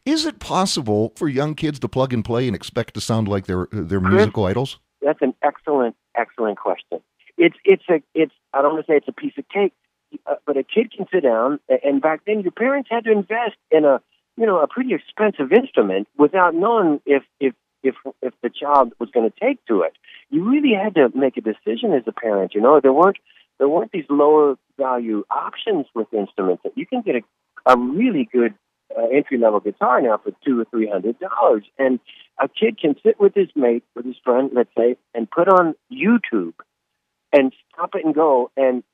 Is it possible for young kids to plug and play and expect to sound like their Chris, musical idols? that's an excellent question. It's I don't want to say it's a piece of cake, but a kid can sit down, and back then your parents had to invest in a pretty expensive instrument without knowing if the child was going to take to it. You really had to make a decision as a parent. There weren't these lower value options with instruments. That you can get a really good entry level guitar now for $200 or $300, and a kid can sit with his mate, with his friend, let's say, and put on YouTube and stop it and go. And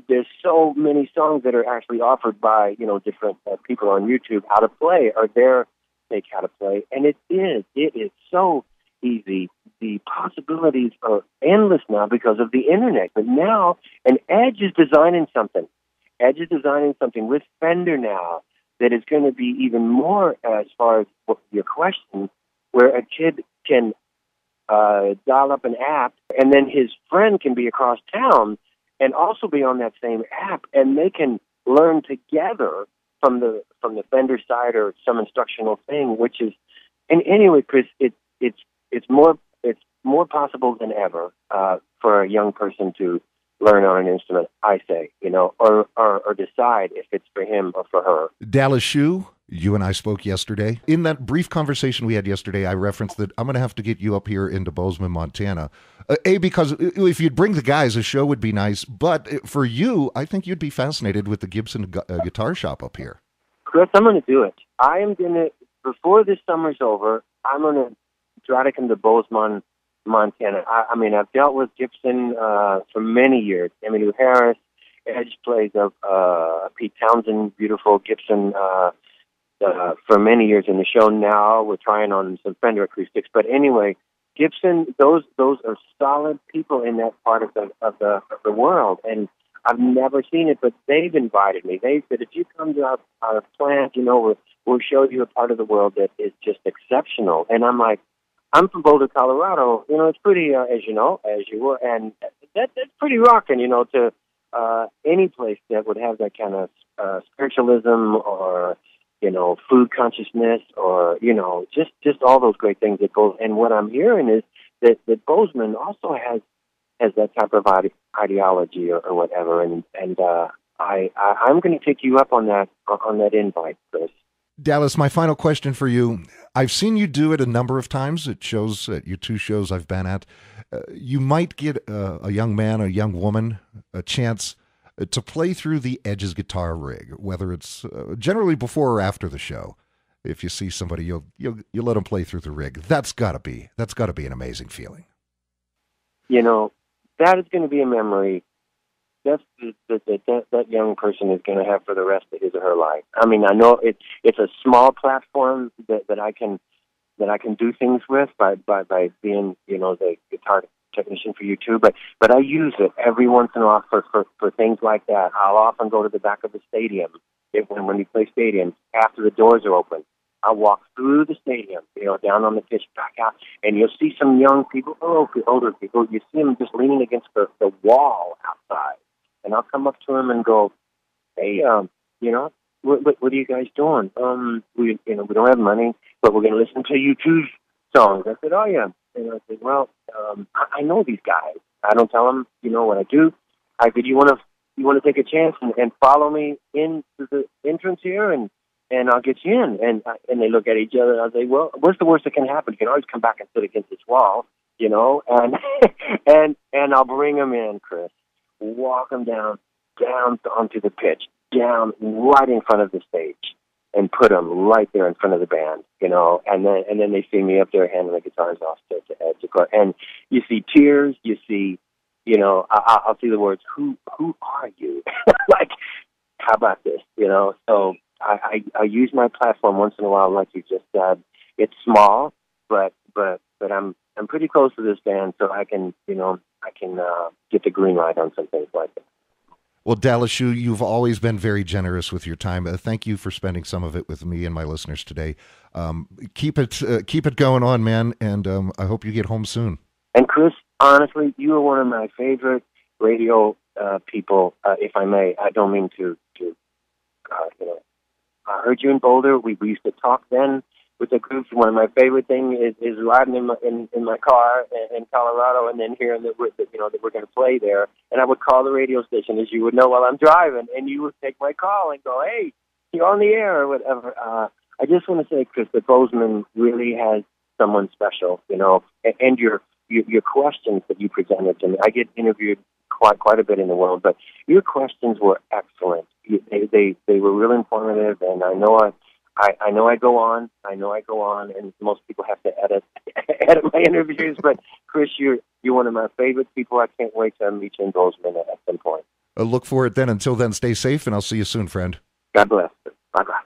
there's so many songs that are actually offered by different people on YouTube. How to play or their take how to play, and it is so easy. The possibilities are endless now because of the internet. But now, and Edge is designing something. Edge is designing something with Fender now that is going to be even more, as far as your question, where a kid can dial up an app, and then his friend can be across town and also be on that same app, and they can learn together from the Fender side or some instructional thing, which is, and anyway, Chris, it's more possible than ever for a young person to learn on an instrument, I say, or decide if it's for him or for her. Dallas Schoo, you and I spoke yesterday. In that brief conversation we had yesterday, I referenced that I'm going to have to get you up here into Bozeman, Montana. Because if you'd bring the guys, a show would be nice. But for you, I think you'd be fascinated with the Gibson guitar shop up here. Chris, I'm going to do it. I am going to, before this summer's over, I'm going to try to come to Bozeman, Montana. I mean, I've dealt with Gibson for many years. Emmylou Harris, Edge plays Pete Townsend, beautiful Gibson for many years in the show. Now we're trying on some Fender acoustics. But anyway, Gibson, those are solid people in that part of the world, and I've never seen it, but they've invited me. They said, if you come to our plant, we'll show you a part of the world that is just exceptional. And I'm like, I'm from Boulder, Colorado. It's pretty, as you were, and that's pretty rocking, to any place that would have that kind of spiritualism or, food consciousness or, just all those great things that go. And what I'm hearing is that Bozeman also has that type of ideology or whatever. And I'm going to take you up on that invite, Chris. Dallas, my final question for you. I've seen you do it a number of times at shows, at your two shows I've been at. You might get a young man, a young woman, a chance to play through the Edge's guitar rig, whether it's generally before or after the show. If you see somebody, you'll let them play through the rig. That's gotta be an amazing feeling. That is going to be a memory that young person is going to have for the rest of his or her life. I mean, I know it's a small platform that I can do things with by being the guitar technician for you too. But I use it every once in a while for things like that. I'll often go to the back of the stadium when we play stadiums after the doors are open. I'll walk through the stadium, down on the pitch, back out, and you'll see some young people, older people. You see them just leaning against the wall outside. And I'll come up to them and go, hey, what are you guys doing? We don't have money, but we're going to listen to U2's songs. I said, oh, yeah. And I said, well, I know these guys. I don't tell them, what I do. I said, you want to take a chance and follow me into the entrance here, and I'll get you in. And they look at each other, and I say, well, what's the worst that can happen? You can always come back and sit against this wall, and and I'll bring them in, Chris. Walk them down onto the pitch, down right in front of the stage, and put them right there in front of the band, and then they see me up there handing the guitars off to Edge. And you see tears, you see, I'll see the words, who are you? Like, how about this, So I use my platform once in a while, like you just said. It's small, but I'm pretty close to this band, so I can get the green light on some things like that. Well, Dallas Schoo, you've always been very generous with your time. Thank you for spending some of it with me and my listeners today. Keep it going on, man, and I hope you get home soon. And Chris, honestly, you are one of my favorite radio people. If I may, I don't mean to I heard you in Boulder. We used to talk then with the groups. One of my favorite things is riding in my car in Colorado, and then hearing that we're going to play there. And I would call the radio station, as you would know, while I'm driving, and you would take my call and go, "Hey, you're on the air," or whatever. I just want to say, Chris, that Bozeman really has someone special, and your questions that you presented to me. I get interviewed quite a bit in the world, but your questions were excellent. They were really informative, and I know I go on, and most people have to edit my interviews. But Chris, you're one of my favorite people. I can't wait to meet you in Bozeman at some point. Look for it then. Until then, stay safe, and I'll see you soon, friend. God bless. Bye bye.